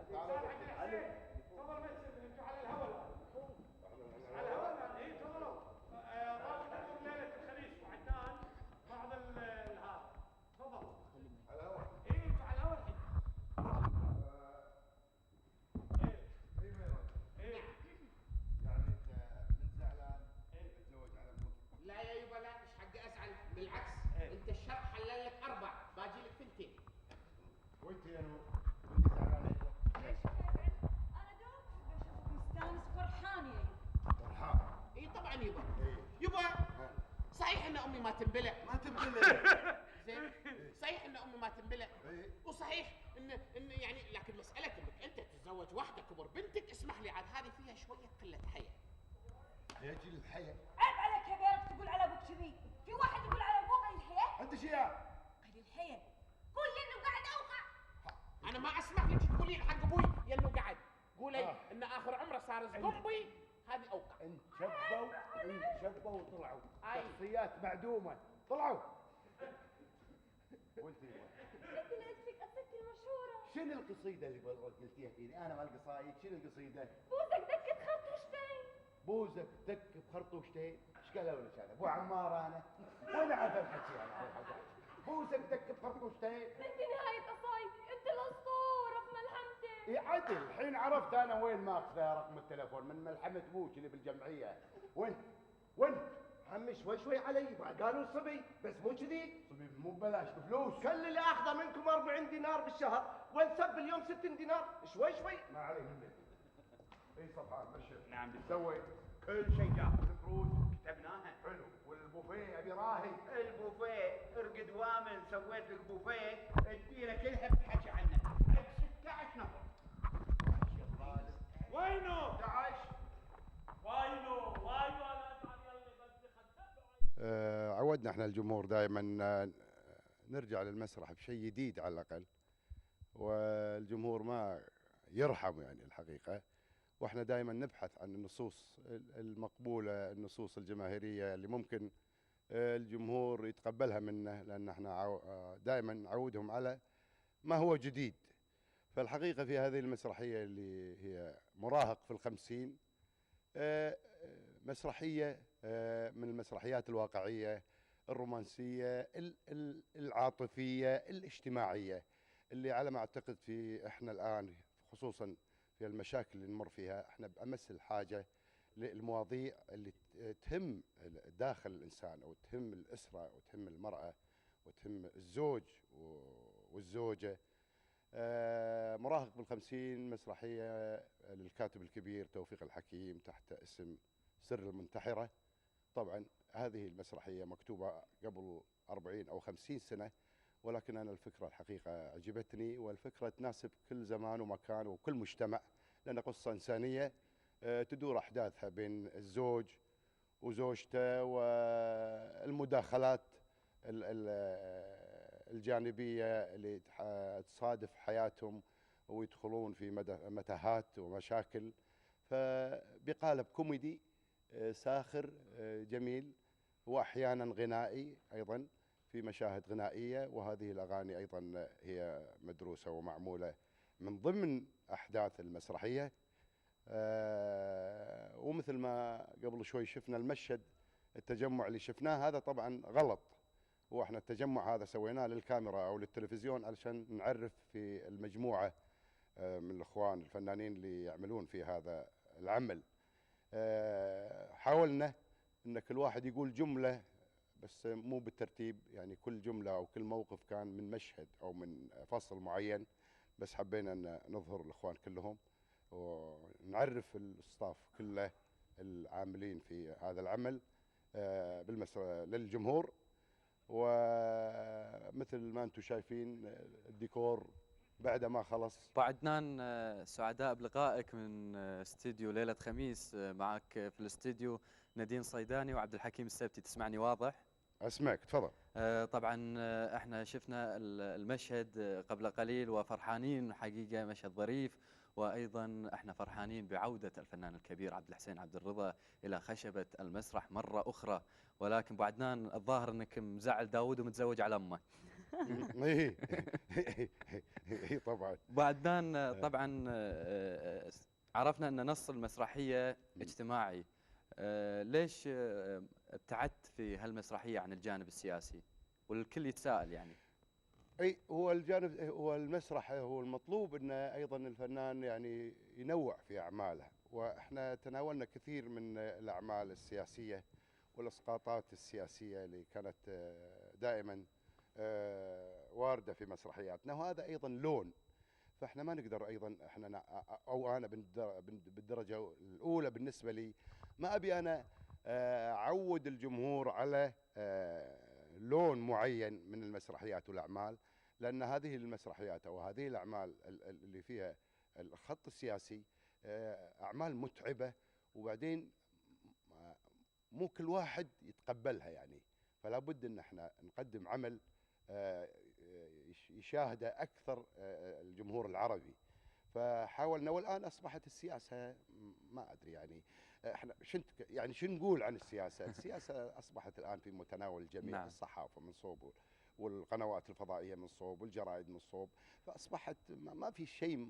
تفضل بس انتوا على الهواء على الهواء اي تفضلوا ضابط ليله الخميس وعدنان بعض الهذا تفضل على الهواء اي انتوا على الهواء الحين ايه يعني انت من زعلان تتزوج على امك؟ لا يا يبا لا مش حقي ازعل بالعكس انت الشرع حلل لك 4 باجي لك 2. وانت يا نور وانت زعلان ايضا؟ ليش ازعل؟ انا دوب بشوفك مستانس فرحان يا يبا. فرحان؟ اي طبعا يبا. ايه يبا صحيح ان امي ما تنبلع. ما تنبلع. زين صحيح ان امي ما تنبلع. ايه وصحيح ان يعني لكن مساله انك انت تتزوج واحده كبر بنتك اسمح لي عاد هذه فيها شويه قله حياه. يا جيل الحياه. عيب عليك يا بيرك تقول على ابوك كذي. في واحد يقول على ابوه قليل الحياه؟ انت شيا قليل الحياه. قول لي انه قاعد اوقع. انا ما اسمح لك تقولين حق ابوي يا انه قعد. قولي ان اخر عمره صار زقنبي هذه اوقع. انشبوا وطلعوا شخصيات معدومه طلعوا. وانت انت اللي فيك قصتي المشهوره. شنو القصيده اللي قلتيها فيني؟ انا مالقصايد. شنو القصيده؟ بوزك دكت خرطوشتين. بوزك دك بخرطوشتين. ايش قالوا لك انا؟ ابو عمار انا؟ وين عارف الحكي انا؟ بوزك دك بخرطوشتين. انت نهايه قصايدي، انت الاسطوره في ملحمتك. اي عدل الحين عرفت انا وين ماخذه رقم التليفون من ملحمه ابوك اللي بالجمعيه. وين؟ عمي شوي علي قالوا صبي بس مو كذي. صبي مو ببلاش بفلوس. كل اللي اخذه منكم 40 دينار بالشهر وانسب اليوم 60 دينار. شوي ما علي منك. اي صفحان مشي. نعم تسوي كل شيء جاء الفروض كتبناها. حلو. والبوفيه ابي راهي. البوفيه ارقد وامن سويت لك بوفيه الديره كلها بتحكي عنه. عند 16 نفر. وينه؟ 11 وينه انا عودنا احنا الجمهور دائما نرجع للمسرح بشيء جديد على الاقل، والجمهور ما يرحم يعني الحقيقه، واحنا دائما نبحث عن النصوص المقبوله، النصوص الجماهيريه اللي ممكن الجمهور يتقبلها منا، لان احنا دائما نعودهم على ما هو جديد. فالحقيقه في هذه المسرحيه اللي هي مراهق في ال50، مسرحيه من المسرحيات الواقعيه الرومانسيه العاطفيه الاجتماعيه اللي على ما اعتقد في احنا الان خصوصا في المشاكل اللي نمر فيها احنا بامس الحاجه للمواضيع اللي تهم داخل الانسان او تهم الاسره وتهم المراه وتهم الزوج والزوجه. مراهق بال50 مسرحيه للكاتب الكبير توفيق الحكيم تحت اسم سر المنتحره. طبعا هذه المسرحيه مكتوبه قبل 40 أو 50 سنه، ولكن انا الفكره الحقيقه عجبتني، والفكره تناسب كل زمان ومكان وكل مجتمع، لان قصه انسانيه تدور احداثها بين الزوج وزوجته والمداخلات الجانبيه اللي تصادف حياتهم ويدخلون في متاهات ومشاكل، فبقالب كوميدي ساخر جميل، واحيانا غنائي ايضا في مشاهد غنائيه، وهذه الاغاني ايضا هي مدروسه ومعموله من ضمن احداث المسرحيه. ومثل ما قبل شوي شفنا المشهد التجمع اللي شفناه هذا طبعا غلط، واحنا التجمع هذا سويناه للكاميرا او للتلفزيون علشان نعرف في المجموعه من الاخوان الفنانين اللي يعملون في هذا العمل. حاولنا ان كل واحد يقول جمله بس مو بالترتيب، يعني كل جمله او كل موقف كان من مشهد او من فصل معين، بس حبينا ان نظهر الاخوان كلهم ونعرف الستاف كله العاملين في هذا العمل للجمهور. ومثل ما انتم شايفين الديكور بعد ما خلص. ابو عدنان، سعداء بلقائك من استديو ليله خميس. معك في الاستديو نادين صيداني وعبد الحكيم السبتي. تسمعني واضح؟ اسمعك تفضل. طبعا احنا شفنا المشهد قبل قليل وفرحانين حقيقه، مشهد ظريف، وايضا احنا فرحانين بعوده الفنان الكبير عبد الحسين عبد الرضا الى خشبه المسرح مره اخرى. ولكن ابو عدنان الظاهر انك مزعل داوود ومتزوج على امه. اي اي طبعا. ابو عدنان، طبعا عرفنا ان نص المسرحيه اجتماعي. ليش ابتعدت في هالمسرحيه عن الجانب السياسي؟ والكل يتساءل يعني. اي هو الجانب، هو المسرح هو المطلوب انه ايضا الفنان يعني ينوع في اعماله، واحنا تناولنا كثير من الاعمال السياسيه والاسقاطات السياسيه اللي كانت دائما وارده في مسرحياتنا، وهذا ايضا لون. فاحنا ما نقدر ايضا احنا او انا بالدرجه الاولى بالنسبه لي ما ابي انا اعود الجمهور على لون معين من المسرحيات والاعمال، لان هذه المسرحيات او هذه الاعمال اللي فيها الخط السياسي اعمال متعبه، وبعدين مو كل واحد يتقبلها يعني. فلا بد ان احنا نقدم عمل يشاهده اكثر الجمهور العربي. فحاولنا، والان اصبحت السياسه ما ادري يعني احنا يعني شو نقول عن السياسه؟ السياسه اصبحت الان في متناول الجميع. نعم. الصحافه من صوب، والقنوات الفضائيه من صوب، والجرائد من صوب، فاصبحت ما في شيء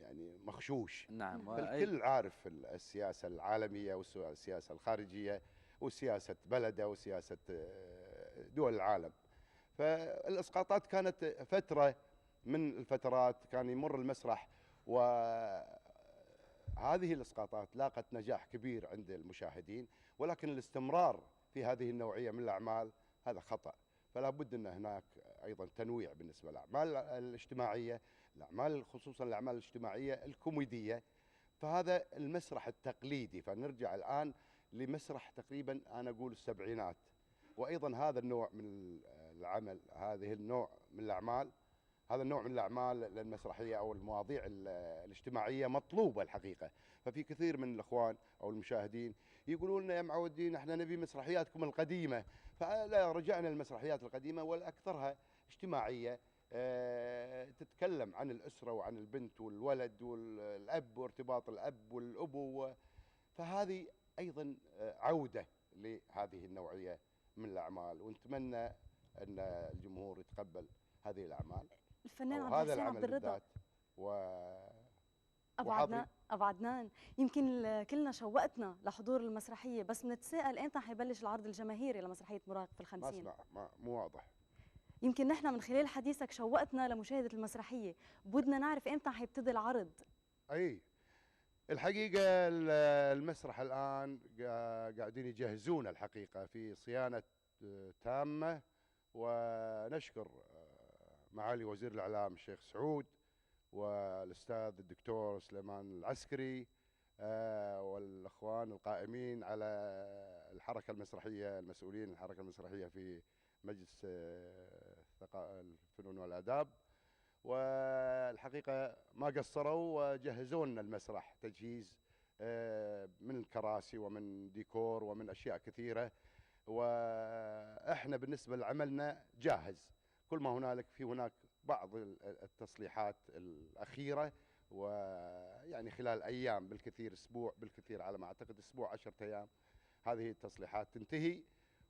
يعني مخشوش. نعم. الكل عارف السياسه العالميه والسياسه الخارجيه وسياسه بلده وسياسه دول العالم. فالاسقاطات كانت فتره من الفترات كان يمر المسرح وهذه الاسقاطات لاقت نجاح كبير عند المشاهدين، ولكن الاستمرار في هذه النوعيه من الاعمال هذا خطا. فلا بد ان هناك ايضا تنويع بالنسبه للاعمال الاجتماعيه، الاعمال خصوصا الاعمال الاجتماعيه الكوميديه. فهذا المسرح التقليدي، فنرجع الان لمسرح تقريبا انا اقول السبعينات. وايضا هذا النوع من العمل، هذه النوع من الاعمال، هذا النوع من الاعمال المسرحيه او المواضيع الاجتماعيه مطلوبه الحقيقه. ففي كثير من الاخوان او المشاهدين يقولون لنا يا معودين احنا نبي مسرحياتكم القديمه، فلا رجعنا للمسرحيات القديمه والاكثرها اجتماعيه، تتكلم عن الاسره وعن البنت والولد والاب وارتباط الاب والابو. فهذه ايضا عوده لهذه النوعيه من الاعمال، ونتمنى ان الجمهور يتقبل هذه الاعمال. الفنان عبد هذا الحسين عبد العمل الرضا. وحاضري. ابو عدنان، يمكن كلنا شوقتنا لحضور المسرحيه، بس بنتساءل امتى حيبلش العرض الجماهيري لمسرحيه مراهق في ما ال50؟ اسمع، مو واضح. يمكن نحن من خلال حديثك شوقتنا لمشاهده المسرحيه، بدنا نعرف امتى حيبتدي العرض. اي الحقيقه المسرح الان قاعدين يجهزون الحقيقه في صيانه تامه، ونشكر معالي وزير الاعلام الشيخ سعود والاستاذ الدكتور سليمان العسكري والاخوان القائمين على الحركه المسرحيه، المسؤولين الحركه المسرحيه في مجلس الفنون والاداب. والحقيقه ما قصروا وجهزوا لنا المسرح تجهيز من الكراسي ومن ديكور ومن اشياء كثيره، واحنا بالنسبه لعملنا جاهز. كل ما هناك بعض التصليحات الاخيره، ويعني خلال ايام بالكثير اسبوع، بالكثير على ما اعتقد اسبوع 10 ايام هذه التصليحات تنتهي،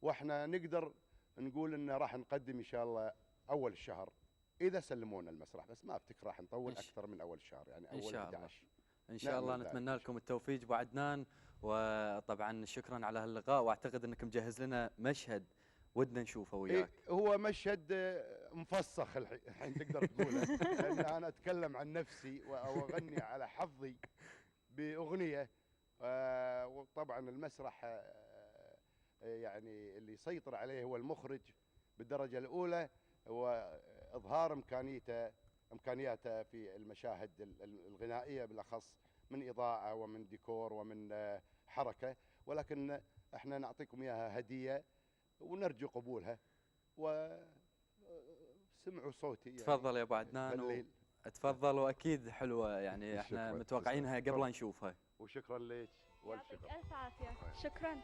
واحنا نقدر نقول ان راح نقدم ان شاء الله اول الشهر اذا سلمونا المسرح. بس ما افتكر راح نطول اكثر من اول الشهر، يعني اول 11. ان شاء الله نتمنى لكم التوفيق ابو عدنان، وطبعا شكرا على هاللقاء، واعتقد انك مجهز لنا مشهد ودنا نشوفه وياك. هو مشهد مفسخ الحين تقدر تقوله، لان انا اتكلم عن نفسي واغني على حظي باغنيه، وطبعا المسرح يعني اللي يسيطر عليه هو المخرج بالدرجه الاولى، هو اظهار امكانياته في المشاهد الغنائيه بالاخص، من اضاءه ومن ديكور ومن حركه، ولكن احنا نعطيكم اياها هديه ونرجو قبولها. وسمعوا صوتي يعني. تفضل يا ابو عدنان. تفضل، واكيد حلوه يعني احنا متوقعينها قبل لا نشوفها. وشكرا لك. يعطيك الف عافيه. شكرا.